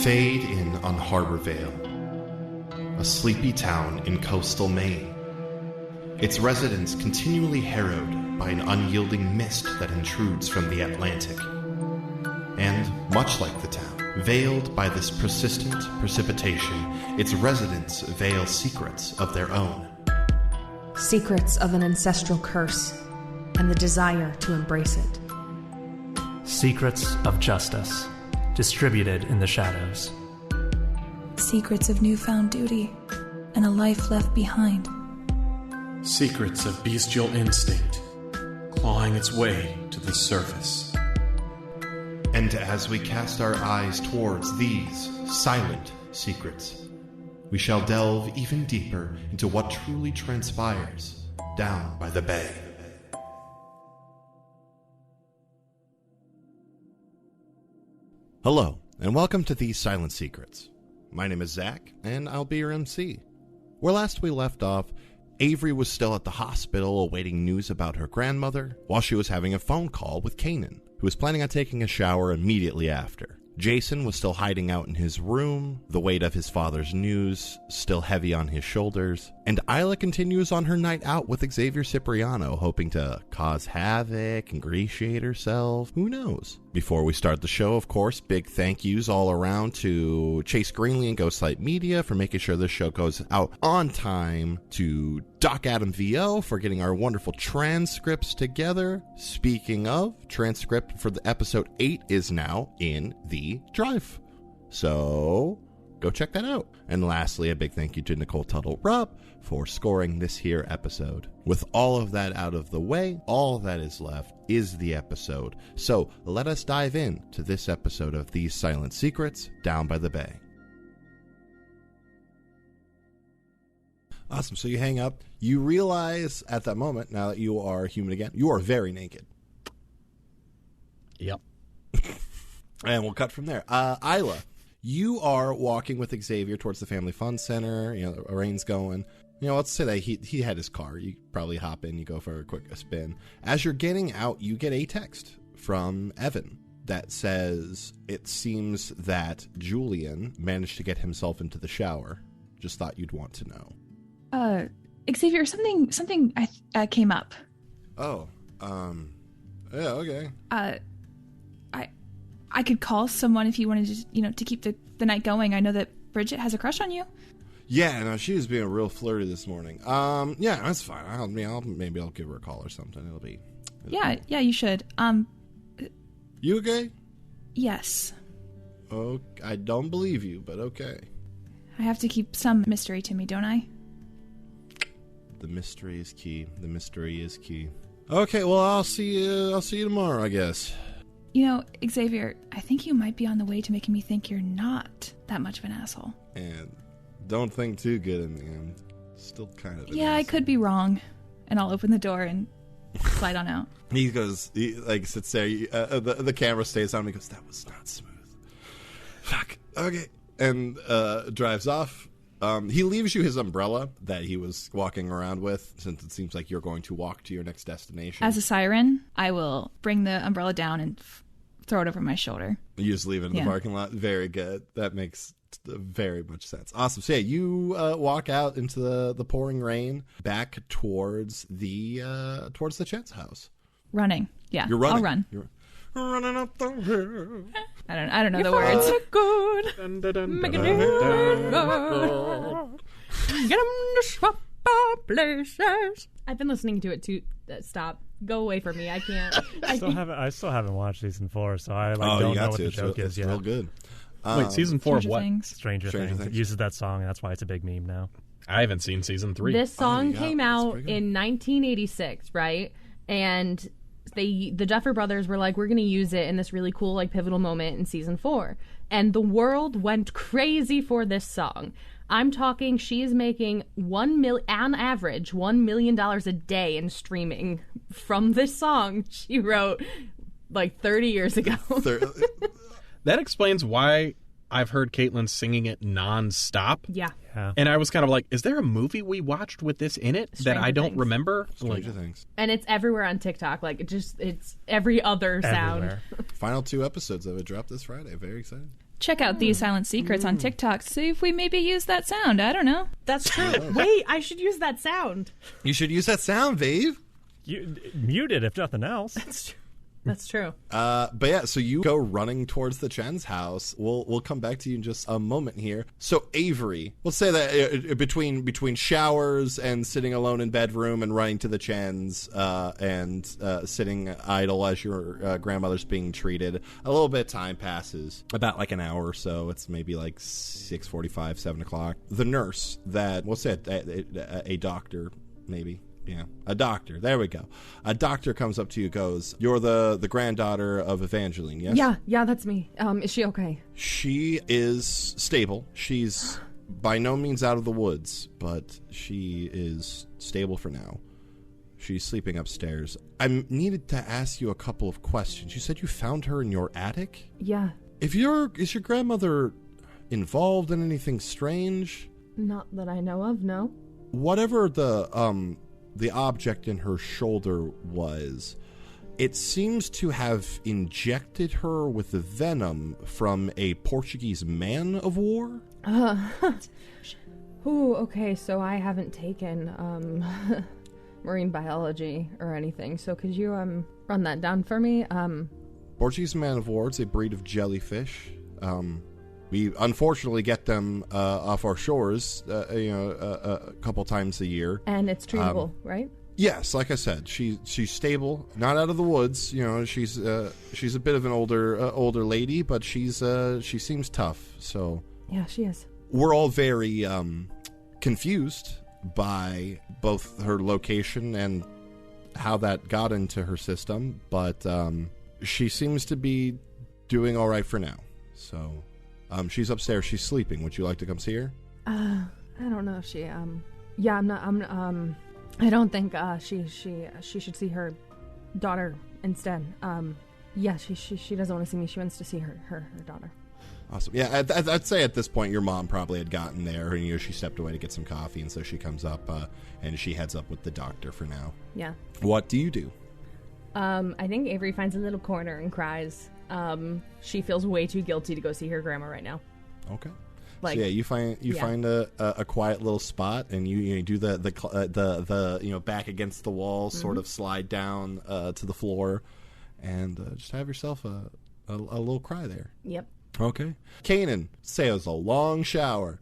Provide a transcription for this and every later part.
Fade in on Harbor Vale, a sleepy town in coastal Maine. Its residents continually harrowed by an unyielding mist that intrudes from the Atlantic. And, much like the town, veiled by this persistent precipitation, its residents veil secrets of their own. Secrets of an ancestral curse and the desire to embrace it. Secrets of justice, distributed in the shadows. Secrets of newfound duty and a life left behind. Secrets of bestial instinct, clawing its way to the surface. And as we cast our eyes towards these silent secrets, we shall delve even deeper into what truly transpires down by the bay. Hello, and welcome to These Silent Secrets. My name is Zach, and I'll be your MC. Where last we left off, Avery was still at the hospital awaiting news about her grandmother, while she was having a phone call with Kanan, who was planning on taking a shower immediately after. Jason was still hiding out in his room, the weight of his father's news still heavy on his shoulders, and Isla continues on her night out with Xavier Cipriano, hoping to cause havoc, ingratiate herself, who knows? Before we start the show, of course, big thank yous all around to Chase Greenlee and Ghostlight Media for making sure this show goes out on time, to Doc Adam VO for getting our wonderful transcripts together. Speaking of, transcript for the episode 8 is now in the drive, so go check that out. And lastly, a big thank you to Nicole Tuttle-Robb for scoring this here episode. With all of that out of the way, all that is left is the episode. So let us dive in to this episode of These Silent Secrets Down by the Bay. Awesome. So you hang up. You realize at that moment, now that you are human again, you are very naked. Yep. And we'll cut from there. Isla, you are walking with Xavier towards the Family Fun Center. You know, the rain's going. You know, let's say that he had his car. You probably hop in, you go for a spin. As you're getting out, you get a text from Evan that says, it seems that Julian managed to get himself into the shower. Just thought you'd want to know. Xavier, something came up. Oh, yeah, okay. I could call someone if you wanted to, to keep the night going. I know that Bridget has a crush on you. Yeah, no, she was being real flirty this morning. Yeah, that's fine. Maybe I'll give her a call or something. It'll be Yeah, you should. You okay? Yes. Oh, I don't believe you, but okay. I have to keep some mystery to me, don't I? The mystery is key. The mystery is key. Okay, well, I'll see you tomorrow, I guess. You know, Xavier, I think you might be on the way to making me think you're not that much of an asshole. And don't think too good in the end. Still kind of an Yeah, asshole. I could be wrong. And I'll open the door and slide on out. He sits there. The camera stays on him. He goes, that was not smooth. Fuck. Okay. And drives off. He leaves you his umbrella that he was walking around with, since it seems like you're going to walk to your next destination. As a siren, I will bring the umbrella down and throw it over my shoulder. You just leave it in the parking lot. Very good. That makes very much sense. Awesome. So yeah, you walk out into the pouring rain back towards the Chen's house. Running. Yeah. You're running. I'll run. You're running up the hill. I don't know the words. Good. Make it good. Get them to swap our places. I've been listening to it too. Stop. Go away from me. I can't. I still haven't watched season 4, so I don't know what the joke is yet. It's real good. Wait, season 4 of what? Stranger Things. It uses that song, and that's why it's a big meme now. I haven't seen season 3. This song came out in 1986, right? And the Duffer Brothers were like, we're going to use it in this really cool, like, pivotal moment in season 4. And the world went crazy for this song. I'm talking, she is making on average, $1 million a day in streaming from this song she wrote like 30 years ago. That explains why I've heard Caitlin singing it nonstop. Yeah. And I was kind of like, is there a movie we watched with this in it that I don't remember? Stranger Things. And it's everywhere on TikTok. Like, it's every other sound. Final 2 episodes of it dropped this Friday. Very excited. Check out These Silent Secrets on TikTok. See if we maybe use that sound. I don't know. That's true. Wait, I should use that sound. You should use that sound, babe. You mute it if nothing else. That's true. That's true. But yeah, so you go running towards the Chen's house. We'll come back to you in just a moment here. So Avery, we'll say that between showers and sitting alone in bedroom and running to the Chen's and sitting idle as your grandmother's being treated, a little bit of time passes, about like an hour or so. It's maybe like 6:45, 7 o'clock. The nurse that, we'll say a doctor, maybe. Yeah, a doctor. There we go. A doctor comes up to you, goes, "You're the granddaughter of Evangeline, yes?" Yeah, that's me. Is she okay? She is stable. She's by no means out of the woods, but she is stable for now. She's sleeping upstairs. I needed to ask you a couple of questions. You said you found her in your attic? Yeah. Is your grandmother involved in anything strange? Not that I know of, no. Whatever the object in her shoulder was, it seems to have injected her with the venom from a Portuguese man of war. Ooh, okay, so I haven't taken marine biology or anything, so could you run that down for me? Portuguese man of war, it's a breed of jellyfish. We unfortunately get them off our shores, a couple times a year. And it's treatable, right? Yes, like I said, she's stable, not out of the woods. You know, she's a bit of an older lady, but she seems tough. So yeah, she is. We're all very confused by both her location and how that got into her system, but she seems to be doing all right for now. So. She's upstairs. She's sleeping. Would you like to come see her? I don't know if she. Yeah, I don't think she should see her daughter instead. Yeah, she doesn't want to see me. She wants to see her daughter. Awesome. Yeah, I'd say at this point your mom probably had gotten there, and she stepped away to get some coffee, and so she comes up and she heads up with the doctor for now. Yeah. What do you do? I think Avery finds a little corner and cries. She feels way too guilty to go see her grandma right now. Okay. So yeah, you find a quiet little spot, and you do the back against the wall, sort of slide down to the floor, and just have yourself a little cry there. Yep. Okay. Kanan, say it was a long shower.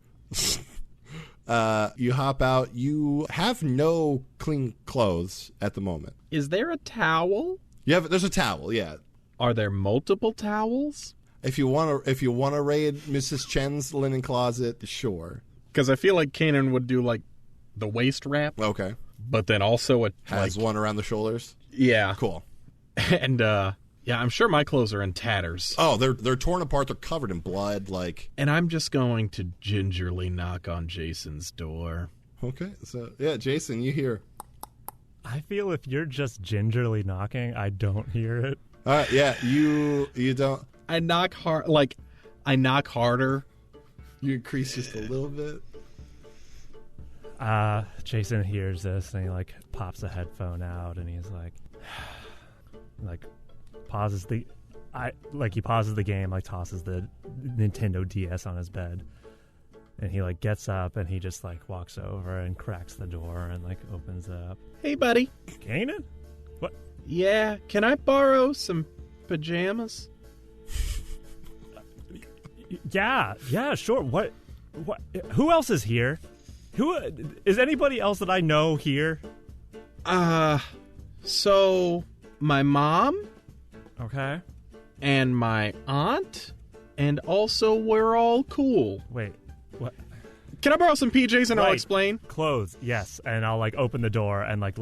You hop out. You have no clean clothes at the moment. Is there a towel? There's a towel. Yeah. Are there multiple towels? If you want to raid Mrs. Chen's linen closet, sure. Because I feel like Kanan would do like the waist wrap. Okay. But then also it has one around the shoulders. Yeah. Cool. And yeah, I'm sure my clothes are in tatters. Oh, they're torn apart. They're covered in blood. And I'm just going to gingerly knock on Jason's door. Okay. So yeah, Jason, you hear. I feel if you're just gingerly knocking, I don't hear it. Yeah, you don't. I knock hard, I knock harder. You increase just a little bit. Jason hears this and he pops a headphone out and he's pauses the game, tosses the Nintendo DS on his bed, and he gets up and he just walks over and cracks the door and opens it up. Hey, buddy. Kanan? What? Yeah, can I borrow some pajamas? Yeah, sure. What? Who else is here? Who is anybody else that I know here? So my mom. Okay. And my aunt, and also we're all cool. Wait, what? Can I borrow some PJs and I'll explain? Clothes, yes, and I'll open the door and let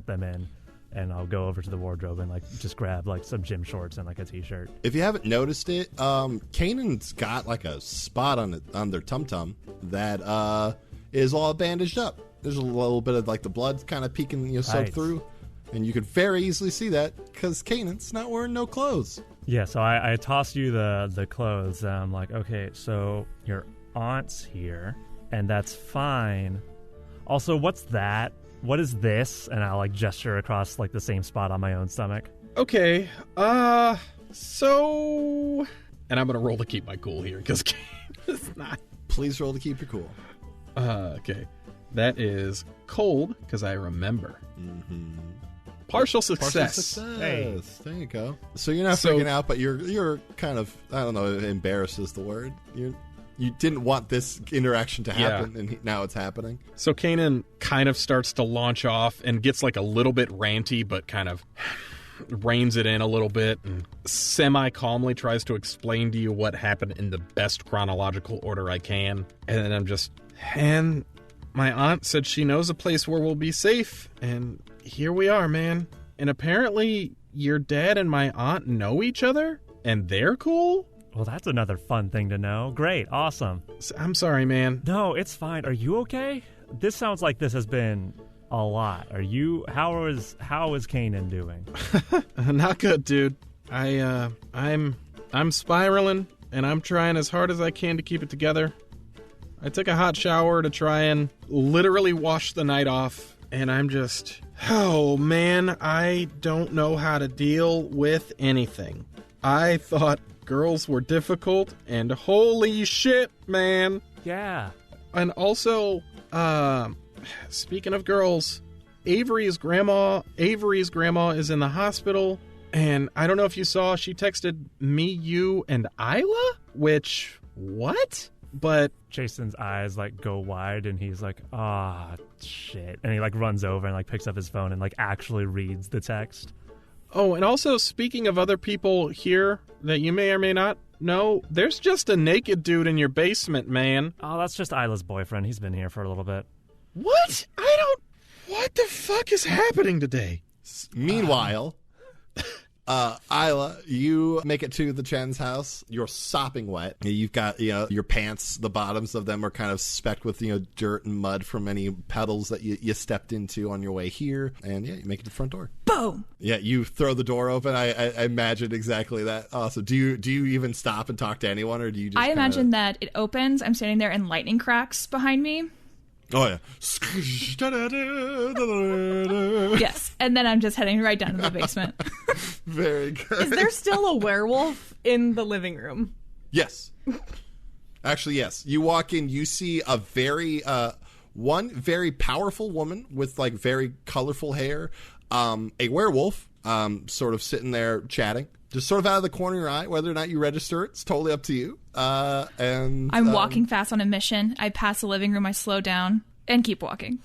them in. And I'll go over to the wardrobe and just grab some gym shorts and a t-shirt. If you haven't noticed it, Kanan's got a spot on their tum-tum that is all bandaged up. There's a little bit of the blood kind of peeking soaked through, and you could very easily see that because Kanan's not wearing no clothes. Yeah, so I toss you the clothes. And I'm like, okay, so your aunt's here, and that's fine. Also, what's that? What is this? And I'll gesture across the same spot on my own stomach. Okay. So And I'm going to roll to keep my cool here, because it's not... Please roll to keep your cool. Okay. That is cold, because I remember. Mm-hmm. Partial success. Partial success. Hey. There you go. So you're not freaking out, but you're kind of, I don't know, embarrassed is the word. You didn't want this interaction to happen, and now it's happening. So Kanan kind of starts to launch off and gets like a little bit ranty, but kind of reins it in a little bit and semi-calmly tries to explain to you what happened in the best chronological order I can. And then I'm just... And my aunt said she knows a place where we'll be safe, and here we are, man. And apparently your dad and my aunt know each other, and they're cool? Well, that's another fun thing to know. Great. Awesome. I'm sorry, man. No, it's fine. Are you okay? This sounds like this has been a lot. How is Kanan doing? Not good, dude. I'm spiraling, and I'm trying as hard as I can to keep it together. I took a hot shower to try and literally wash the night off, and I'm just... Oh, man, I don't know how to deal with anything. I thought girls were difficult, and holy shit, man. Yeah. And also, speaking of girls, Avery's grandma is in the hospital, and I don't know if you saw, she texted me, you, and Isla, which, what? But Jason's eyes like go wide, and he's like, shit. And he like runs over and like picks up his phone and like actually reads the text. Oh, and also, speaking of other people here that you may or may not know, there's just a naked dude in your basement, man. Oh, that's just Isla's boyfriend. He's been here for a little bit. What? What the fuck is happening today? Meanwhile, Isla, you make it to the Chen's house. You're sopping wet. You've got, your pants, the bottoms of them are kind of specked with, dirt and mud from any pedals that you stepped into on your way here. And yeah, you make it to the front door. Boom! Yeah, you throw the door open. I imagine exactly that. Also, do you even stop and talk to anyone, or do you just I imagine that it opens. I'm standing there and lightning cracks behind me. Oh, yeah. Yes, and then I'm just heading right down to the basement. Very good. Is there still a werewolf in the living room? Yes. Actually, yes. You walk in, you see a one very powerful woman with, like, very colorful hair, a werewolf, sort of sitting there chatting. Just sort of out of the corner of your eye, whether or not you register, it's totally up to you. And I'm walking fast on a mission. I pass the living room, I slow down, and keep walking.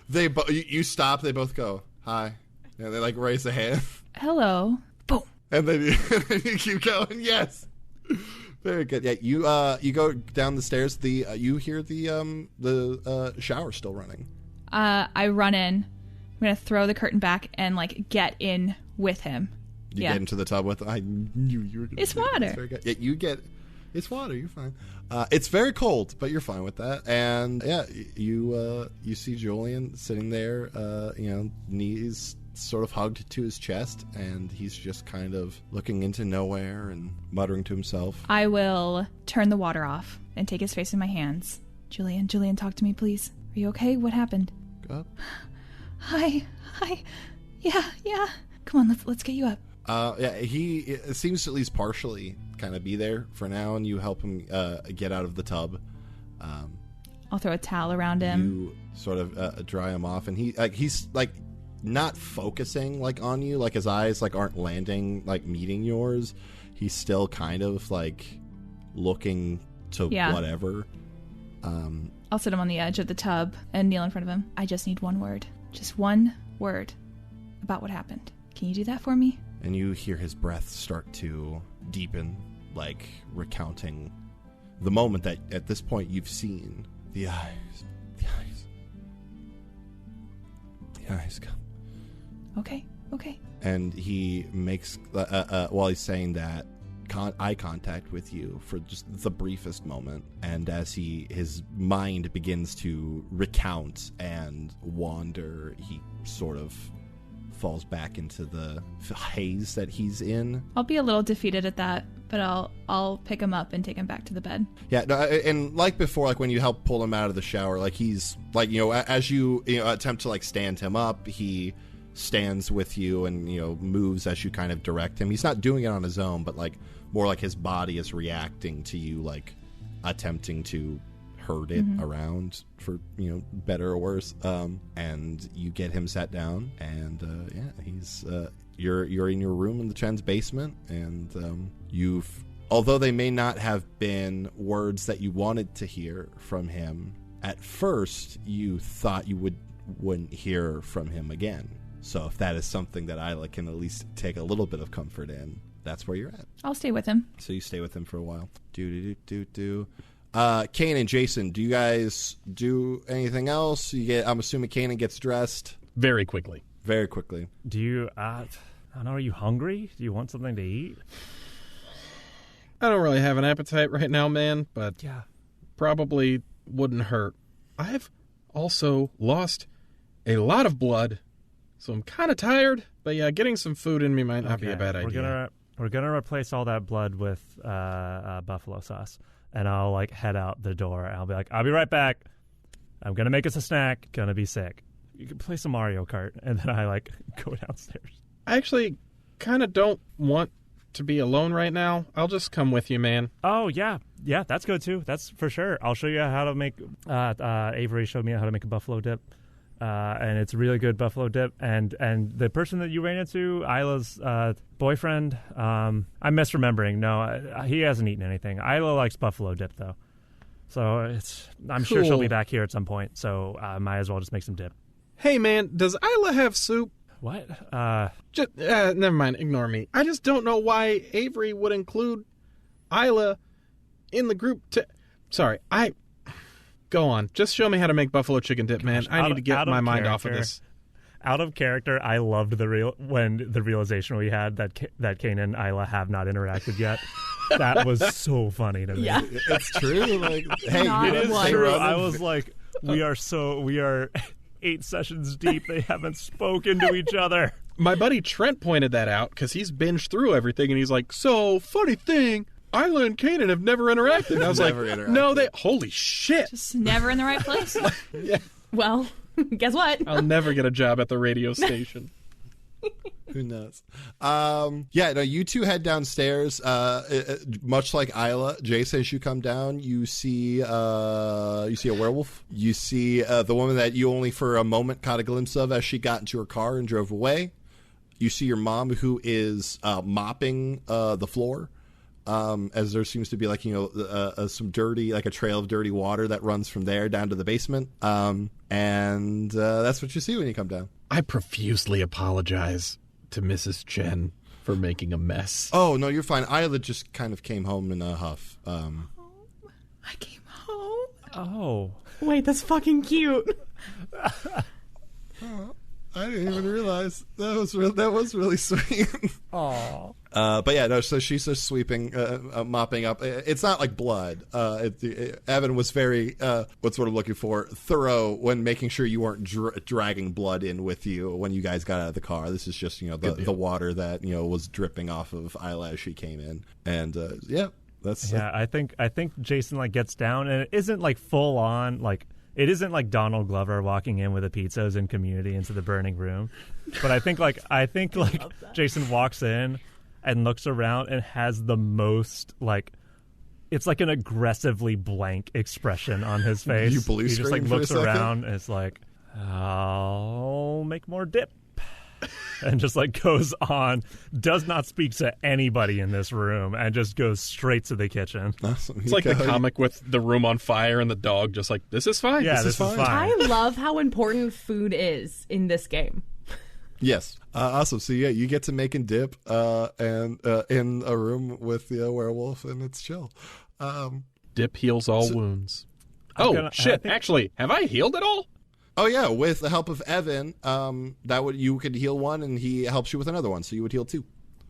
You stop, they both go, hi. And they, like, raise a hand. Hello. Boom. And then you keep going, yes. Very good. Yeah, you go down the stairs. You hear the shower still running. I run in. I'm going to throw the curtain back and, like, get in with him. You get into the tub with. I knew you were going to. It's water. Yeah, you get. It's water. You're fine. It's very cold, but you're fine with that. And yeah, you see Julian sitting there, knees sort of hugged to his chest, and he's just kind of looking into nowhere and muttering to himself. I will turn the water off and take his face in my hands. Julian, talk to me, please. Are you okay? What happened? Go up. Hi. Yeah. Come on, let's get you up. He seems to at least partially kind of be there for now, and you help him get out of the tub. I'll throw a towel around him. You sort of dry him off, and he's like not focusing like on you, like his eyes like aren't landing like meeting yours. He's still kind of like looking to whatever. I'll sit him on the edge of the tub and kneel in front of him. I just need one word. Just one word about what happened. Can you do that for me? And you hear his breath start to deepen, like recounting the moment that at this point you've seen. The eyes come. Okay. And he makes, while he's saying that, eye contact with you for just the briefest moment. And as his mind begins to recount and wander, he sort of falls back into the haze that he's in. I'll be a little defeated at that, but I'll pick him up and take him back to the bed. Yeah, no, and like before, like when you help pull him out of the shower, like he's like, as you attempt to like stand him up, he stands with you and, moves as you kind of direct him. He's not doing it on his own, but like more like his body is reacting to you, like attempting to herd it around, for better or worse. And you get him sat down, and he's you're in your room in the Chen's basement, and although they may not have been words that you wanted to hear from him at first, you thought you wouldn't hear from him again. So if that is something that Isla can at least take a little bit of comfort in, that's where you're at. I'll stay with him. So you stay with him for a while. Kanan, Jason, do you guys do anything else? I'm assuming Kanan gets dressed very quickly. Very quickly. Do you? I don't know. Are you hungry? Do you want something to eat? I don't really have an appetite right now, man. But yeah, probably wouldn't hurt. I've also lost a lot of blood, so I'm kind of tired. But yeah, getting some food in me might not be a bad idea. We're gonna replace all that blood with buffalo sauce. And I'll like head out the door. I'll be like, I'll be right back. I'm gonna make us a snack. Gonna be sick. You can play some Mario Kart, and then I like go downstairs. I actually kind of don't want to be alone right now. I'll just come with you, man. Oh yeah, that's good too. That's for sure. I'll show you how to make. Avery showed me how to make a buffalo dip, and it's really good buffalo dip. And the person that you ran into, Isla's boyfriend, I'm misremembering. No, he hasn't eaten anything. Isla likes buffalo dip though, so I'm sure she'll be back here at some point. So might as well just make some dip. Hey man, does Isla have soup? What? Never mind. Ignore me. I just don't know why Avery would include Isla in the group. Sorry, Go on. Just show me how to make buffalo chicken dip, man. I need to get my mind off of this. Out of character, I loved the realization we had that Kanan and Isla have not interacted yet. That was so funny to me. Yeah. It's true. Like, hey, it is true. I was like, we are 8 sessions deep. They haven't spoken to each other. My buddy Trent pointed that out because he's binged through everything, and he's like, so, funny thing, Isla and Kanan have never interacted. And I was like, no, holy shit. Just never in the right place. Yeah. Well, guess what? I'll never get a job at the radio station. Who knows? You two head downstairs. Much like Isla, Jason, as you come down, you see a werewolf. You see the woman that you only for a moment caught a glimpse of as she got into her car and drove away. You see your mom, who is mopping the floor. As there seems to be some dirty, like a trail of dirty water that runs from there down to the basement. And that's what you see when you come down. I profusely apologize to Mrs. Chen for making a mess. Oh, no, you're fine. Isla just kind of came home in a huff. I came home. Oh. Wait, that's fucking cute. I didn't even realize that was really sweet. Aww. But yeah, no. So she's just sweeping, mopping up. It's not like blood. Evan was very what's what I'm looking for, thorough when making sure you weren't dragging blood in with you when you guys got out of the car. This is just the water that was dripping off of Isla as she came in, and that's I think Jason gets down, and it isn't full on It isn't like Donald Glover walking in with the pizzas in Community into the burning room, but I think Jason walks in and looks around and has the most it's like an aggressively blank expression on his face. You blue he just screen for looks a second? around and it's like, I'll make more dip. And just goes on, does not speak to anybody in this room, and just goes straight to the kitchen. Awesome. It's like the comic with the room on fire and the dog just this is fine. Yeah, this is fine. I love how important food is in this game. Yes. Awesome. So yeah, you get to making dip and in a room with the werewolf, and it's chill. Dip heals all wounds. Shit. Actually, have I healed at all? Oh yeah, with the help of Evan, you could heal one, and he helps you with another one, so you would heal 2.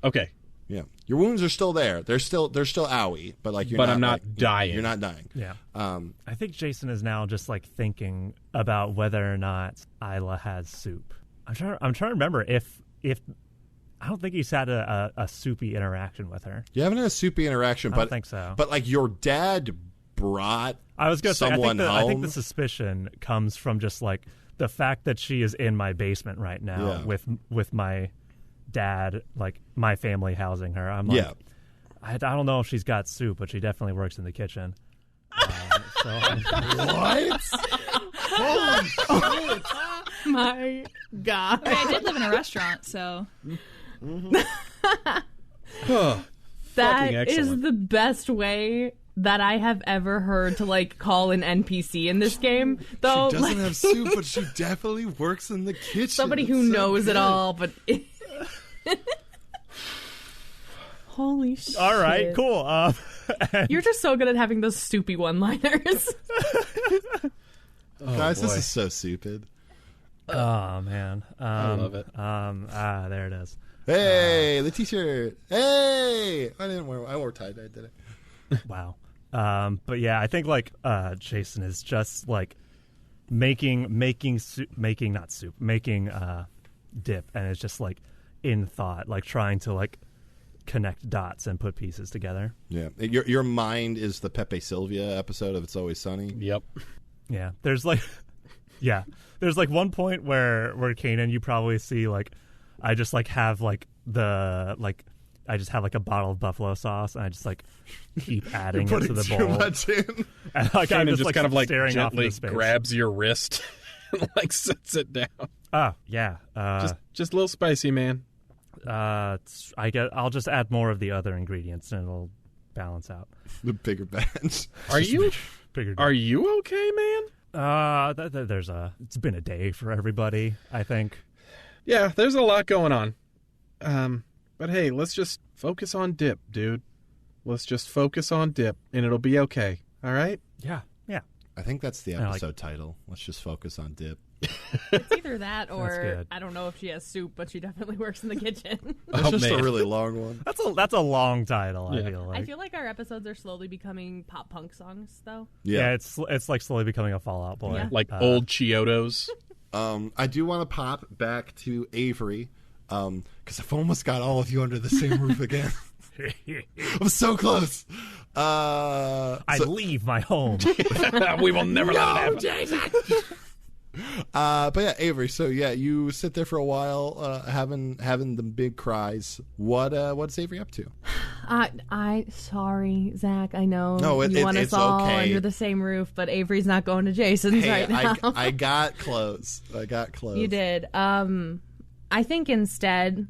Okay. Yeah, your wounds are still there. They're still owie, but you're but not. I'm not dying. You're not dying. Yeah. I think Jason is now just thinking about whether or not Isla has soup. I'm trying to remember if I don't think he's had a soupy interaction with her. You haven't had a soupy interaction, I don't think so. But your dad brought. I was going to say, I think the suspicion comes from just the the fact that she is in my basement right now with my dad, like my family housing her. I'm like, I don't know if she's got soup, but she definitely works in the kitchen. What? Holy shit! My God. I did live in a restaurant, so. That is the best way that I have ever heard to like call an NPC in this game. Though she doesn't have soup, but she definitely works in the kitchen. Somebody who knows it all, but holy shit! All right, cool. You're just so good at having those soupy one-liners. Guys, this is so stupid. Oh man, I love it. There it is. Hey, the t-shirt. Hey, I wore tie-dye today. Wow. But yeah, I think like Jason is just like making dip, and it's just like in thought, like trying to like connect dots and put pieces together. Yeah, your mind is the Pepe Sylvia episode of It's Always Sunny. Yep. Yeah, there's like one point where Kanan, you probably see like I just like have like I just have like a bottle of buffalo sauce, and I just like keep adding it to the bowl. Much in. And like Kanan I'm just like, like staring off gently into space. grabs your wrist and like sets it down. Oh yeah, Just a little spicy, man. I'll just add more of the other ingredients, and it'll balance out. The bigger batch. Are you okay, man? It's been a day for everybody, I think. Yeah, there's a lot going on. But hey, let's just focus on dip, dude. Let's just focus on dip, and it'll be okay. All right? Yeah. I think that's the episode title. Let's just focus on dip. It's either that or I don't know if she has soup, but she definitely works in the kitchen. It's just a really long one. That's a long title. Yeah. I feel like our episodes are slowly becoming pop punk songs, though. Yeah, it's like slowly becoming a Fall Out Boy, like old Chiodos. I do want to pop back to Avery, because I've almost got all of you under the same roof again. I'm so close. I leave my home. We will never let it happen. Jason! But yeah, Avery. So yeah, you sit there for a while, having the big cries. What's Avery up to? Sorry, Zach. I know you want us all under the same roof, but Avery's not going to Jason's right now. I got close. You did. I think instead,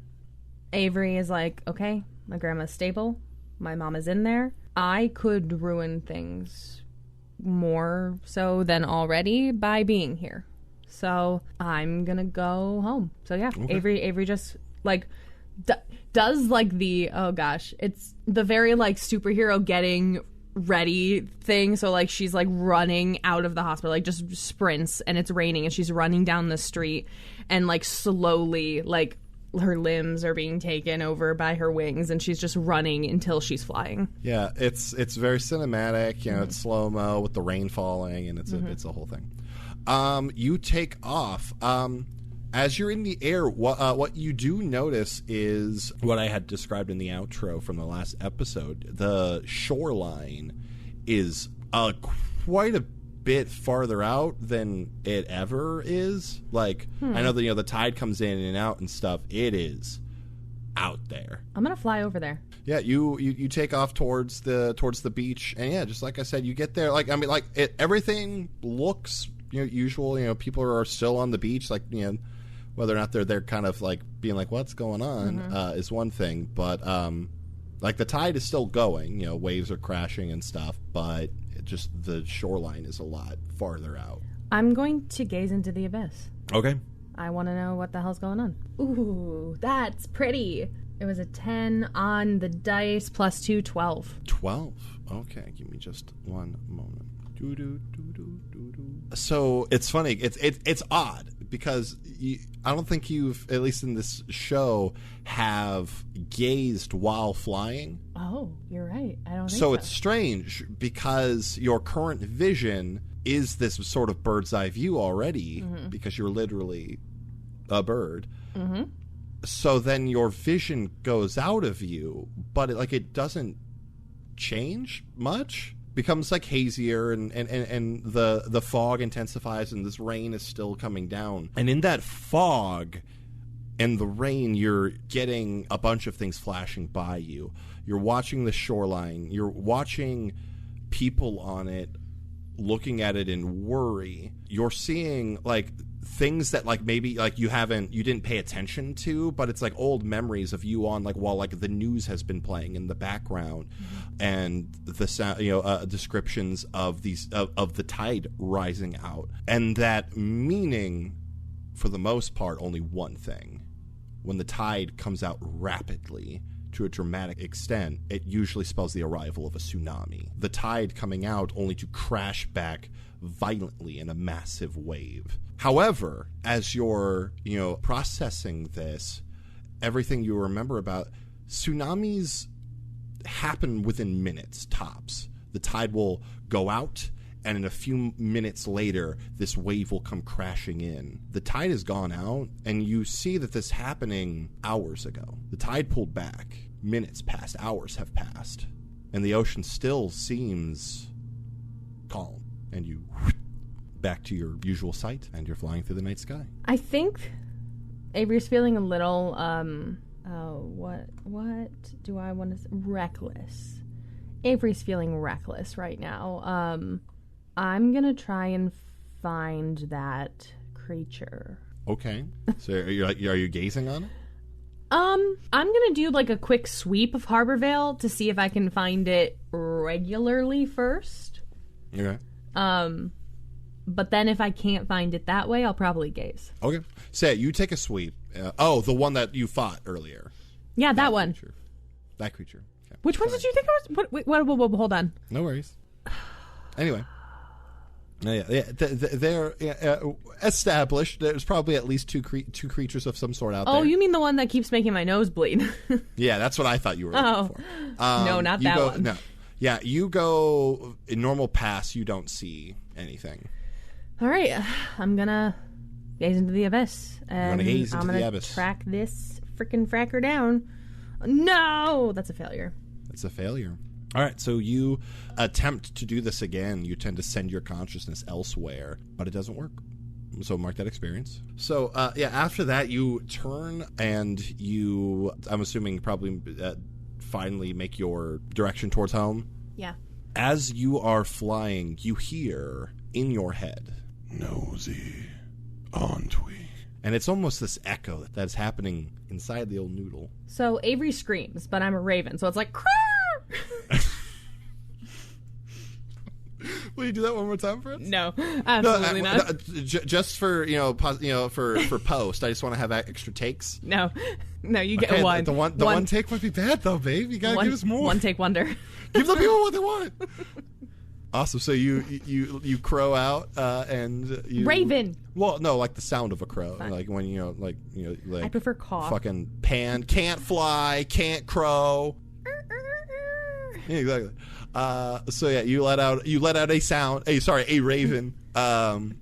Avery is like, okay, my grandma's stable. My mom is in there. I could ruin things more so than already by being here. So I'm gonna go home. So yeah, okay. Avery just like does like the, oh gosh, it's the very like superhero getting ready thing. So like she's like running out of the hospital, like just sprints, and it's raining, and she's running down the street, and like slowly like her limbs are being taken over by her wings, and she's just running until she's flying. Yeah, it's very cinematic. You know, it's slow mo with the rain falling, and it's a whole thing. You take off. As you're in the air, what you do notice is what I had described in the outro from the last episode. The shoreline is quite a bit farther out than it ever is. Like, I know that the tide comes in and out and stuff. It is out there. I'm gonna fly over there. Yeah, you take off towards the beach, and yeah, just like I said, you get there. Like, I mean, like everything looks usual. People are still on the beach. Like, whether or not they're kind of like being like, what's going on is one thing, but like the tide is still going. Waves are crashing and stuff, but just the shoreline is a lot farther out. I'm going to gaze into the abyss. Okay. I want to know what the hell's going on. Ooh, that's pretty. It was a 10 on the dice plus 2, 12. 12. Okay, give me just one moment. So it's funny. It's odd because I don't think you've, at least in this show, have gazed while flying. Oh, you're right. I don't think so. It's strange because your current vision is this sort of bird's eye view already because you're literally a bird. Mm-hmm. So then your vision goes out of you, but it doesn't change much. becomes like hazier, and the fog intensifies, and this rain is still coming down. And in that fog and the rain, you're getting a bunch of things flashing by you. You're watching the shoreline. You're watching people on it, looking at it in worry. You're seeing like things that like maybe like you didn't pay attention to, but it's like old memories of you on like while like the news has been playing in the background, and the sound, descriptions of these of the tide rising out, and that meaning for the most part only one thing. When the tide comes out rapidly to a dramatic extent, it usually spells the arrival of a tsunami. The tide coming out only to crash back violently in a massive wave. However, as you're, processing this, everything you remember about tsunamis happen within minutes, tops. The tide will go out, and in a few minutes later, this wave will come crashing in. The tide has gone out, and you see that this happening hours ago. The tide pulled back. Minutes passed. Hours have passed. And the ocean still seems calm. And you back to your usual sight, and you're flying through the night sky. I think Avery's feeling a little, what do I want to say? Reckless. Avery's feeling reckless right now. I'm going to try and find that creature. Okay. So are you gazing on it? I'm going to do like a quick sweep of Harborvale to see if I can find it regularly first. Okay. But then if I can't find it that way, I'll probably gaze. Okay. Say you take a sweep. The one that you fought earlier. Yeah, that one. Creature. That creature. Okay. Which one did you think it was? Wait, hold on. No worries. Anyway. They're established. There's probably at least two creatures of some sort out there. Oh, you mean the one that keeps making my nose bleed? Yeah, that's what I thought you were looking for. No, not that one. No. Yeah, you go in normal pass, you don't see anything. All right, I'm going to gaze into the abyss. And I'm going to track this freaking fracker down. No! That's a failure. That's a failure. All right, so you attempt to do this again. You tend to send your consciousness elsewhere, but it doesn't work. So mark that experience. So, after that, you turn and I'm assuming probably finally make your direction towards home. Yeah. As you are flying, you hear in your head, "Nosy, aren't we?" And it's almost this echo that's happening inside the old noodle. So Avery screams, but I'm a raven, so it's like, "Crrr!" Will you do that one more time for us? No, absolutely not. Just for for post, I just want to have extra takes. No, you get one. The one take might be bad though, babe. You gotta give us more. One take wonder. Give the people what they want. Awesome. So you crow out and you raven. Well, no, like the sound of a crow, Fine. like when like I prefer caw. Fucking pan, can't fly, can't crow. Yeah, exactly. So yeah, you let out a sound. A raven. And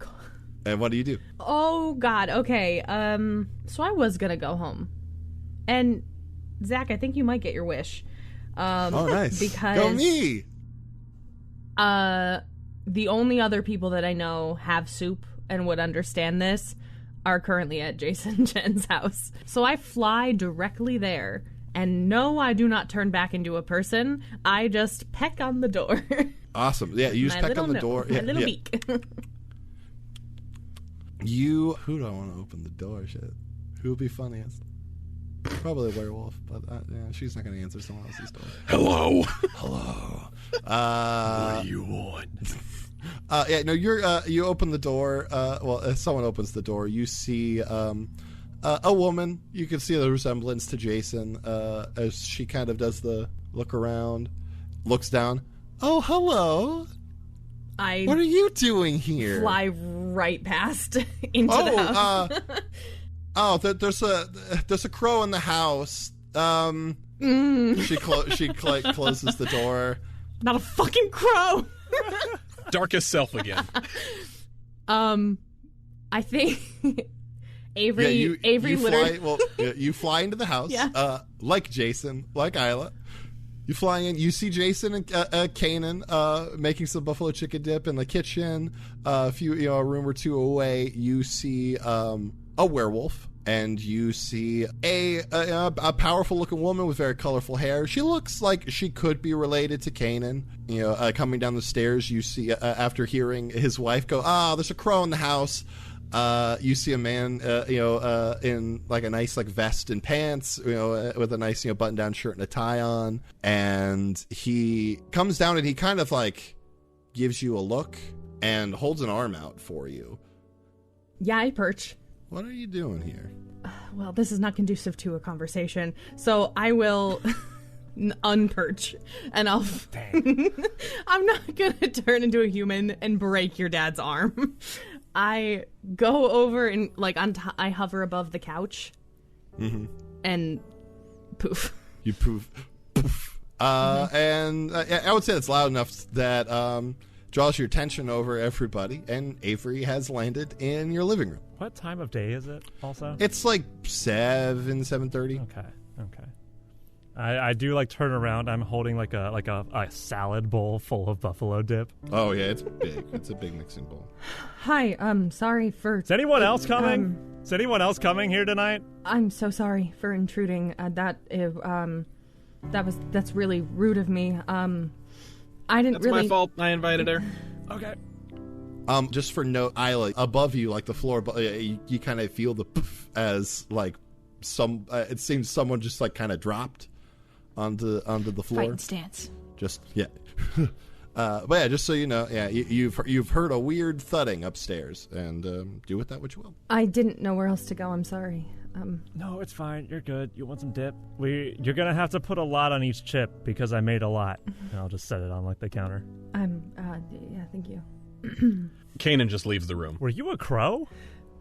what do you do? Oh God. Okay. So I was gonna go home, and Zach, I think you might get your wish. Oh, nice. Because go me. The only other people that I know have soup and would understand this are currently at Jason Chen's house. So I fly directly there. And no, I do not turn back into a person. I just peck on the door. Awesome. Yeah, you just peck on the door. My little beak. Who do I want to open the door? Shit. Who would be funniest? Probably a werewolf, but she's not going to answer someone else's door. Hello. Hello. What do you want? You open the door. As someone opens the door, you see a woman. You can see the resemblance to Jason as she kind of does the look around, looks down. Oh, hello. What are you doing here? Fly right past into the house. There's a crow in the house. She closes the door. Not a fucking crow. Darkest self again. I think Avery. You fly into the house. Yeah. Like Jason, like Isla. You fly in. You see Jason and Kanan making some buffalo chicken dip in the kitchen. A room or two away, you see a werewolf. And you see a powerful-looking woman with very colorful hair. She looks like she could be related to Kanan. Coming down the stairs, you see, after hearing his wife go, there's a crow in the house. You see a man, in like a nice like vest and pants, with a nice button-down shirt and a tie on. And he comes down and he kind of like gives you a look and holds an arm out for you. Yeah, I perch. What are you doing here? Well, this is not conducive to a conversation, so I will unperch, and I'll... I'm not going to turn into a human and break your dad's arm. I go over and, like, I hover above the couch, and poof. You poof. And I would say it's loud enough that draws your attention over everybody, and Avery has landed in your living room. What time of day is it also? It's like 7:30. Okay. I do like turn around. I'm holding like a salad bowl full of buffalo dip. Oh yeah, it's big. It's a big mixing bowl. Hi, sorry for... Is anyone else coming? Is anyone else coming here tonight? I'm so sorry for intruding. That's really rude of me. That's my fault. I invited her. Okay. Just for note, Isla, above you, like the floor, you kind of feel the poof as like it seems someone just like kind of dropped onto the floor. Fighting stance. Just but yeah, just so you know, you've heard a weird thudding upstairs, and do with that what you will. I didn't know where else to go. I'm sorry. No, it's fine. You're good. You want some dip? You're gonna have to put a lot on each chip because I made a lot. And I'll just set it on like the counter. Yeah, thank you. Kanan just leaves the room. Were you a crow?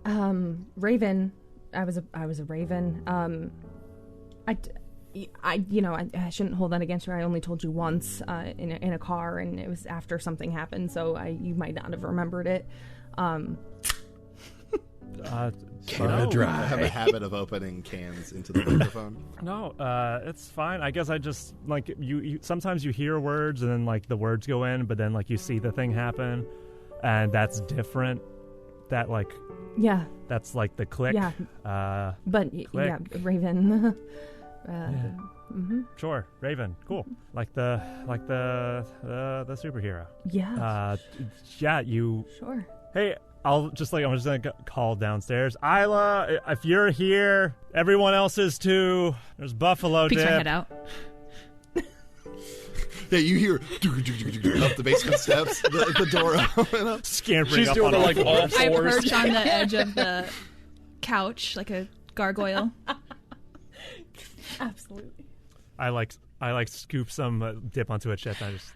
Raven. I was a raven. I shouldn't hold that against you. I only told you once in a car, and it was after something happened, so you might not have remembered it. Canada Dry. I have a habit of opening cans into the microphone. No, it's fine. I guess I just like you. Sometimes you hear words and then like the words go in, but then like you see the thing happen, and that's different. That like that's like the click. Yeah, but click. Yeah, Raven. Sure, Raven. Cool. Like the superhero. Yeah. You. Sure. Hey. I'm just gonna call downstairs. Isla, if you're here, everyone else is too. There's buffalo dip. Peeks my head out. Yeah, you hear up the basement steps, the door open up. Scampering She's up doing on like all fours. I perch on the edge of the couch like a gargoyle. Absolutely. I like scoop some dip onto a chip and I just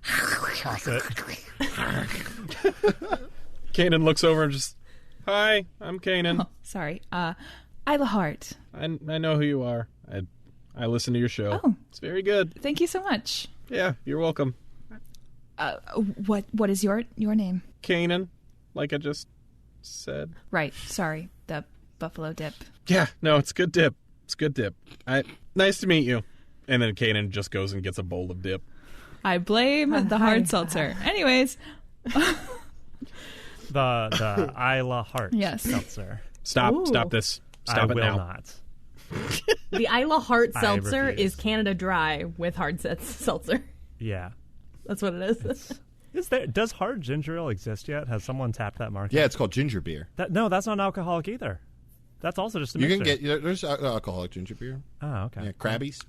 toss it. Kanan looks over and just, hi, I'm Kanan. Oh, sorry. Isla Hart. I know who you are. I listen to your show. Oh. It's very good. Thank you so much. Yeah, you're welcome. What is your name? Kanan, like I just said. Right. Sorry. The buffalo dip. Yeah, no, it's good dip. It's good dip. Nice to meet you. And then Kanan just goes and gets a bowl of dip. I blame the hard seltzer. Anyways. The Isla Hart seltzer. Stop this. Stop it now. I will not. The Isla Hart seltzer is Canada Dry with hard seltzer. Yeah. That's what it is. Does hard ginger ale exist yet? Has someone tapped that market? Yeah, it's called ginger beer. No, that's not alcoholic either. That's also just a mixture. You can get there's alcoholic ginger beer. Oh, okay. Yeah, Krabby's.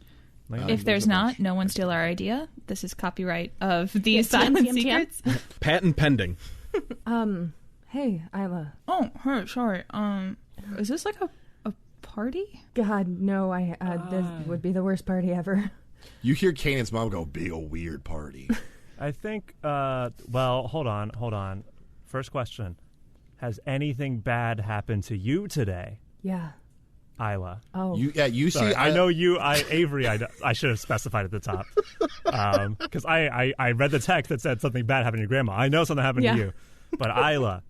If there's not, no one steal our idea. This is copyright of the Silent Secrets. Patent pending. Hey, Isla. Oh, hey, sorry. Is this like a party? God, no, this would be the worst party ever. You hear Kanan's mom go, be a weird party. I think, well, hold on. First question. Has anything bad happened to you today? Yeah. Isla. Oh. You Sorry, see... I know you, Avery, I should have specified at the top. Because I read the text that said something bad happened to your grandma. I know something happened to you. But Isla,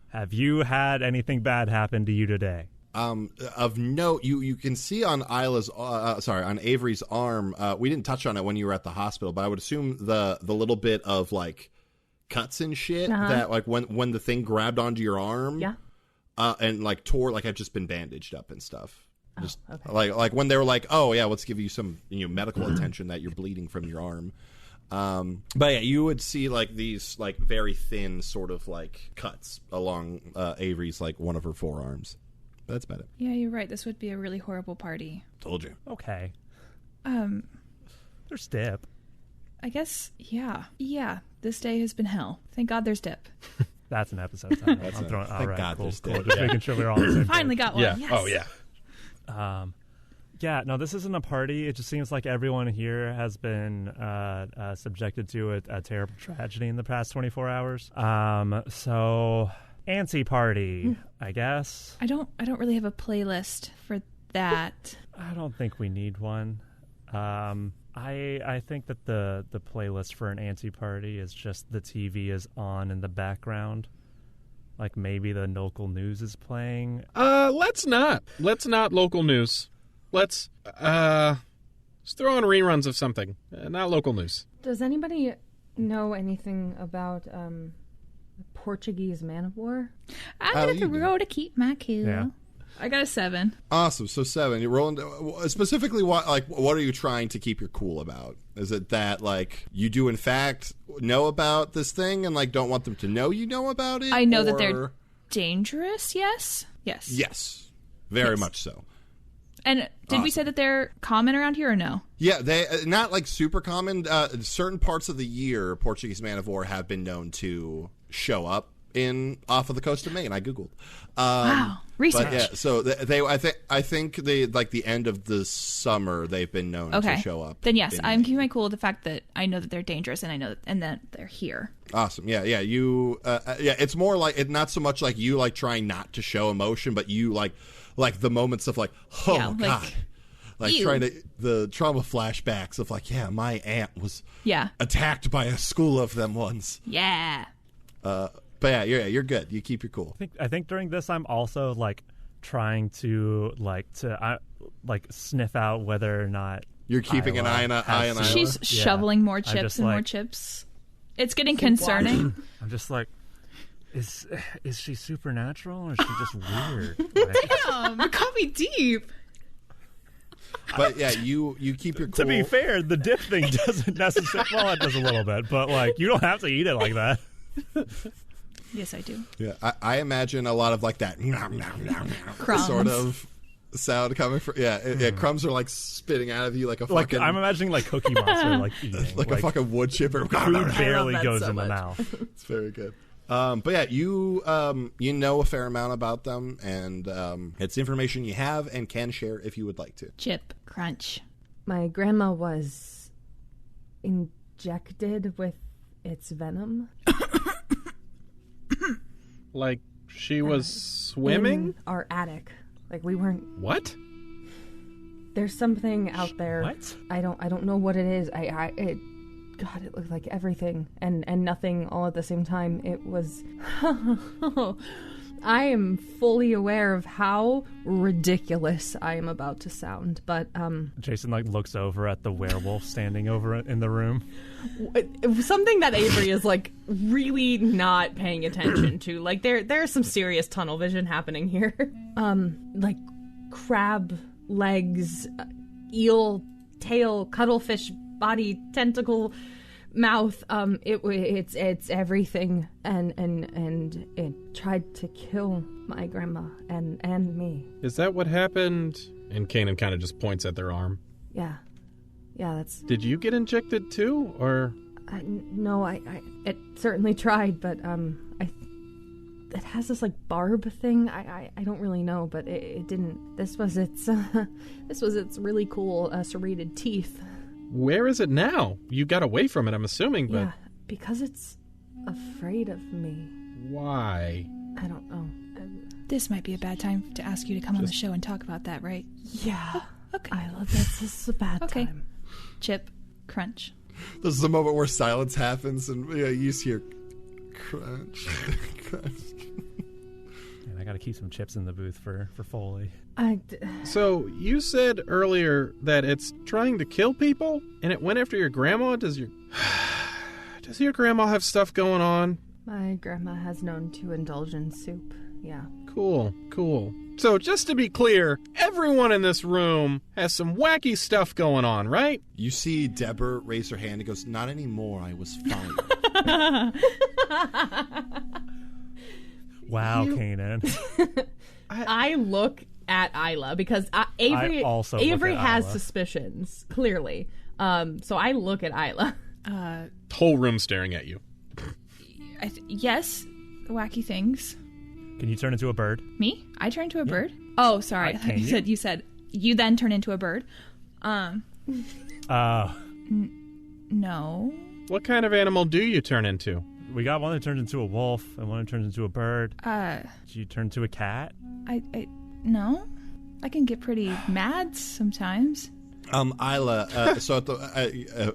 have you had anything bad happen to you today? Of note, you can see on on Avery's arm. We didn't touch on it when you were at the hospital, but I would assume the little bit of like cuts and shit that like when the thing grabbed onto your arm, and like tore, like had just been bandaged up and stuff. Just like when they were like, oh yeah, let's give you some medical attention that you're bleeding from your arm. But yeah, you would see like these like very thin sort of like cuts along Avery's like one of her forearms. But that's about it. Yeah, you're right. This would be a really horrible party. Told you. Okay. There's dip. I guess, yeah. Yeah, this day has been hell. Thank God there's dip. That's an episode title. I'm throwing. All right, God cool. there's Just dip. making sure we're all on the same Finally page. got one. Yeah. Yes. Oh, yeah. Yeah, no, this isn't a party. It just seems like everyone here has been subjected to a terrible tragedy in the past 24 hours. So, antsy party, I guess. I don't really have a playlist for that. I don't think we need one. I think that the playlist for an antsy party is just the TV is on in the background. Like maybe the local news is playing. Let's not local news. Let's throw on reruns of something. Not local news. Does anybody know anything about the Portuguese man of war? I'm going to throw to keep my cool. Yeah. I got a 7. Awesome. So 7. You're rolling. Specifically, what are you trying to keep your cool about? Is it that like you do in fact know about this thing and like don't want them to know you know about it? I know that they're dangerous. Yes. Yes. Very much so. And did we say that they're common around here or no? Yeah, they not like super common. Certain parts of the year, Portuguese man of war have been known to show up off of the coast of Maine. I googled. Wow, research. But yeah, so I think they like the end of the summer they've been known to show up. Then yes, I'm keeping my cool with the fact that I know that they're dangerous and that they're here. Awesome. Yeah. You. It's more like not so much like you like trying not to show emotion, but you like the moments of like, oh God. Like ew. trying to the trauma flashbacks of like, yeah, my aunt was attacked by a school of them once. Yeah. But yeah, you're good. You keep your cool. I think during this I'm also like trying to sniff out whether or not you're keeping an eye on Isla. She's shoveling more chips and more chips. It's getting concerning. I'm just like, is she supernatural or is she just weird? Damn, you caught me deep. But yeah, you keep your cool. To be fair, the dip thing doesn't necessarily. Well, it does a little bit, but like you don't have to eat it like that. Yes, I do. Yeah, I imagine a lot of like that Crumbs. sort of sound coming from. Yeah, crumbs are like spitting out of you like a fucking. I'm imagining like Cookie Monster like eating like a fucking wood chipper. Food barely that goes so in the much. mouth. It's very good. But yeah, you know a fair amount about them, and it's information you have and can share if you would like to. Chip, crunch. My grandma was injected with its venom. Like she was swimming? In our attic. Like we weren't. What? There's something out there. What? I don't know what it is. God, it looked like everything and nothing all at the same time. It was. I am fully aware of how ridiculous I am about to sound, but Jason like looks over at the werewolf standing over in the room. Something that Avery is like really not paying attention to. Like there's some serious tunnel vision happening here. Like crab legs, eel tail, cuttlefish body, tentacle mouth. It's everything, and it tried to kill my grandma and me. Is that what happened? And Kanan kind of just points at their arm. Yeah, that's. Did you get injected too, or? No, it certainly tried, but it has this like barb thing. I don't really know, but it didn't. This was its really cool serrated teeth. Where is it now? You got away from it, I'm assuming, but... Yeah, because it's afraid of me. Why? I don't know. This might be a bad time to ask you to come on the show and talk about that, right? Yeah. Okay. Isla, this is a bad time. Chip, crunch. This is the moment where silence happens, and you just hear crunch, crunch. And I gotta keep some chips in the booth for Foley. So, you said earlier that it's trying to kill people, and it went after your grandma? Does your grandma have stuff going on? My grandma has known to indulge in soup, yeah. Cool. So, just to be clear, everyone in this room has some wacky stuff going on, right? You see Deborah raise her hand and goes, "Not anymore, I was fired." Wow, Kanan. I look at Isla because Avery has suspicions, clearly. So I look at Isla. Whole room staring at you. Yes, wacky things. Can you turn into a bird? Me? I turn into a bird? Oh, sorry. You said you then turn into a bird. No. What kind of animal do you turn into? We got one that turns into a wolf and one that turns into a bird. Do you turn into a cat? No. I can get pretty mad sometimes. Isla, so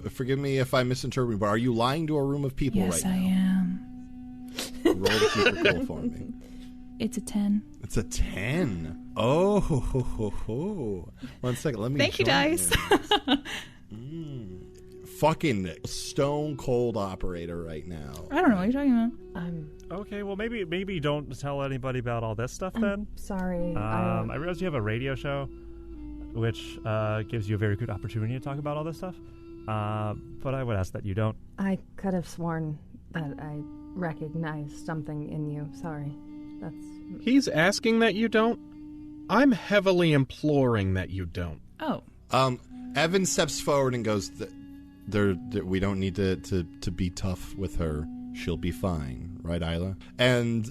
forgive me if I'm misinterpreting, but are you lying to a room of people right now? Yes, I am. Roll to keep it cool for me. It's a 10. It's a 10. Oh, ho, ho, ho. 1 second. Let me. Thank you, dice. Fucking stone cold operator right now. I don't know what you're talking about. Okay, well maybe don't tell anybody about all this stuff then. Sorry. I realize you have a radio show, which gives you a very good opportunity to talk about all this stuff. But I would ask that you don't. I could have sworn that I recognized something in you. Sorry. He's asking that you don't. I'm heavily imploring that you don't. Oh. Evan steps forward and goes, we don't need to be tough with her. She'll be fine, right, Isla? And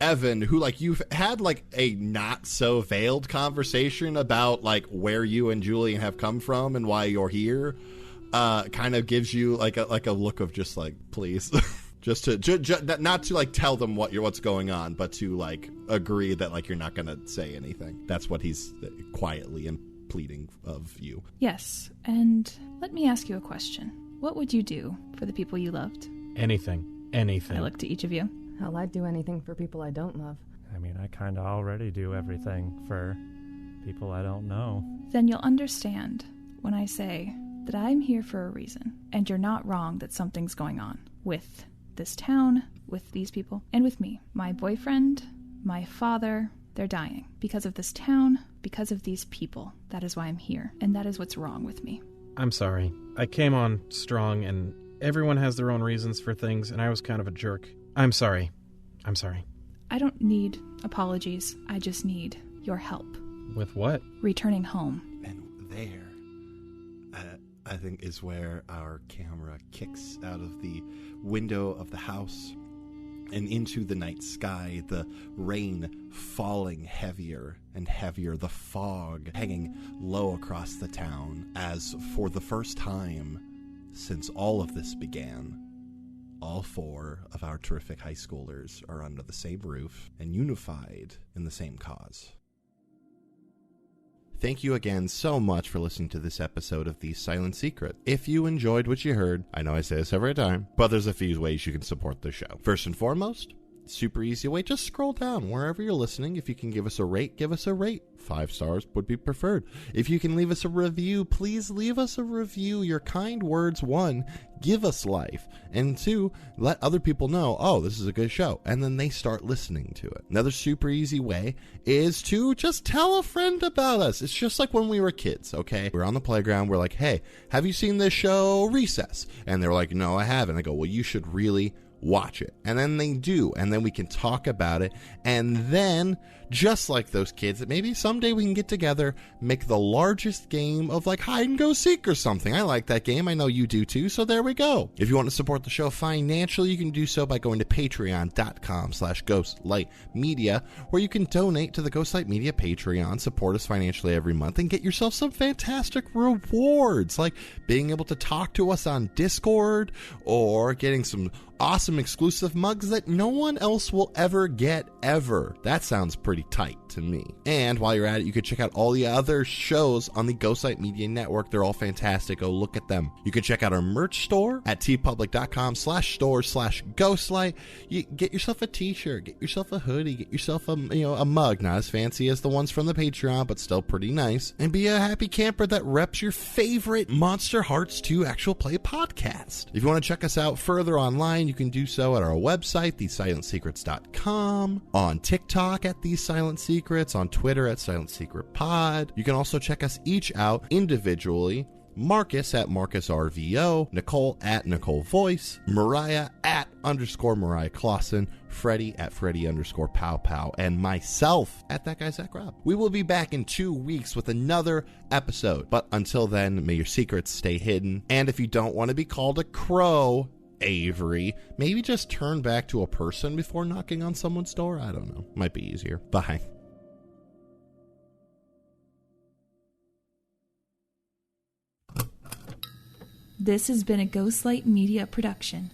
Evan, who you've had a not so veiled conversation about where you and Julian have come from and why you're here, kind of gives you a look of just please. Just to not to tell them what's going on, but to agree that you're not gonna say anything. That's what he's quietly and pleading of you. Yes, and let me ask you a question. What would you do for the people you loved? Anything. I look to each of you. Hell, I'd do anything for people I don't love. I mean, I kind of already do everything for people I don't know. Then you'll understand when I say that I'm here for a reason, and you're not wrong that something's going on with this town, with these people, and with me. My boyfriend, my father, they're dying. Because of this town, because of these people. That is why I'm here, and that is what's wrong with me. I'm sorry. I came on strong, and everyone has their own reasons for things, and I was kind of a jerk. I'm sorry. I don't need apologies. I just need your help. With what? Returning home. And there, I think, is where our camera kicks out of the window of the house and into the night sky, the rain falling heavier and heavier, the fog hanging low across the town, as for the first time since all of this began, all 4 of our terrific high schoolers are under the same roof and unified in the same cause. Thank you again so much for listening to this episode of The Silent Secret. If you enjoyed what you heard, I know I say this every time, but there's a few ways you can support the show. First and foremost, super easy way, just scroll down wherever you're listening. If you can give us a rate, give us a rate. 5 stars would be preferred. If you can leave us a review, please leave us a review. Your kind words, 1, give us life, and 2, let other people know, oh, this is a good show, and then they start listening to it. Another super easy way is to just tell a friend about us. It's just like when we were kids, okay? We're on the playground, we're like, hey, have you seen this show Recess? And they're like, no, I haven't. I go, well, you should really watch it. And then they do, and then we can talk about it, and then just like those kids, that maybe someday we can get together, make the largest game of hide and go seek or something. I like that game. I know you do too, so there we go. If you want to support the show financially, you can do so by going to patreon.com/ghostlightmedia, where you can donate to the Ghostlight Media Patreon, support us financially every month, and get yourself some fantastic rewards, like being able to talk to us on Discord, or getting some awesome exclusive mugs that no one else will ever get, ever. That sounds pretty pretty tight to me. And while you're at it, you can check out all the other shows on the Ghostlight Media Network. They're all fantastic. Go look at them. You can check out our merch store at tpublic.com/store/Ghostlight. You get yourself a t-shirt, get yourself a hoodie, get yourself a mug, not as fancy as the ones from the Patreon, but still pretty nice. And be a happy camper that reps your favorite Monster Hearts 2 actual play podcast. If you want to check us out further online, you can do so at our website, thesilent-secrets.com, on TikTok at These Silent Secrets, on Twitter at Silent Secret Pod. You can also check us each out individually. Marcus at MarcusRVO, Nicole at Nicole Voice, Mariah at _Mariah Clawson, Freddie at Freddie _Pow Pow, and myself at That Guy Zach Robb. We will be back in 2 weeks with another episode, but until then, may your secrets stay hidden. And if you don't want to be called a crow, Avery, maybe just turn back to a person before knocking on someone's door. I don't know. Might be easier. Bye. This has been a Ghostlight Media production.